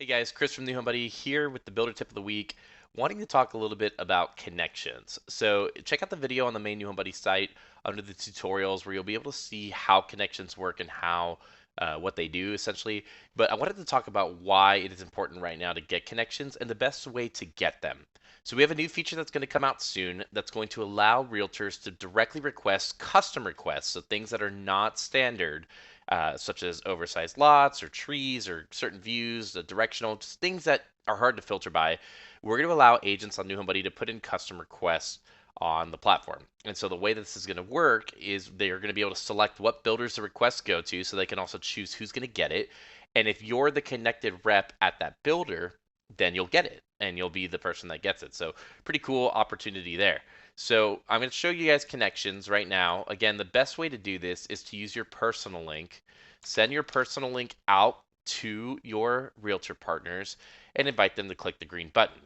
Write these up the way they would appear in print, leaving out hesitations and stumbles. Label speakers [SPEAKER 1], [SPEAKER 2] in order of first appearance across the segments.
[SPEAKER 1] Hey guys, Chris from New Home Buddy here with the Builder Tip of the Week, wanting to talk a little bit about connections. So check out the video on the main New Home Buddy site under the tutorials where you'll be able to see how connections work and how what they do essentially. But I wanted to talk about why it is important right now to get connections and the best way to get them. So we have a new feature that's going to come out soon that's going to allow realtors to directly request custom requests, so things that are not standard, such as oversized lots or trees or certain views, the directional, just things that are hard to filter by. We're going to allow agents on New Home Buddy to put in custom requests on the platform. And so the way this is going to work is they're going to be able to select what builders the requests go to, so they can also choose who's going to get it. And if you're the connected rep at that builder, then you'll get it and you'll be the person that gets it. So pretty cool opportunity there. So I'm going to show you guys connections right now. Again, the best way to do this is to use your personal link. Send your personal link out to your realtor partners and invite them to click the green button.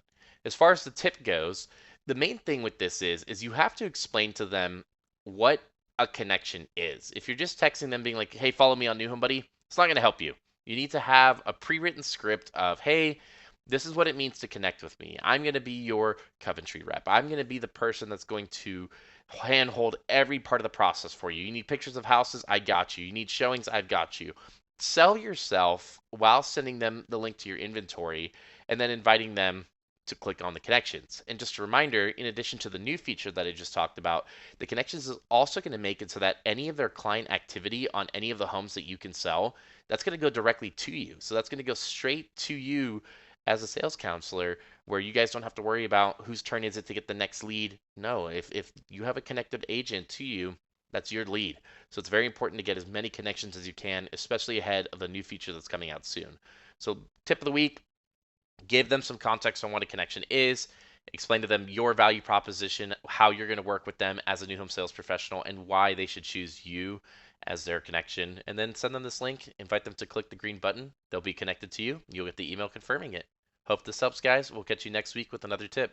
[SPEAKER 1] As far as the tip goes, the main thing with this is you have to explain to them what a connection is. If you're just texting them being like, "Hey, follow me on New Home Buddy," it's not going to help you. You need to have a pre-written script of, "Hey, this is what it means to connect with me. I'm going to be your Coventry rep. I'm going to be the person that's going to handhold every part of the process for you. You need pictures of houses? I got you. You need showings? I've got you." Sell yourself while sending them the link to your inventory and then inviting them to click on the connections. And just a reminder, in addition to the new feature that I just talked about, the connections is also going to make it so that any of their client activity on any of the homes that you can sell, that's going to go directly to you. So that's going to go straight to you as a sales counselor, where you guys don't have to worry about whose turn is it to get the next lead. No, if you have a connected agent to you, that's your lead. So it's very important to get as many connections as you can, especially ahead of the new feature that's coming out soon. So tip of the week, give them some context on what a connection is, explain to them your value proposition, how you're going to work with them as a new home sales professional, and why they should choose you as their connection. And then send them this link, invite them to click the green button. They'll be connected to you. You'll get the email confirming it. Hope this helps, guys. We'll catch you next week with another tip.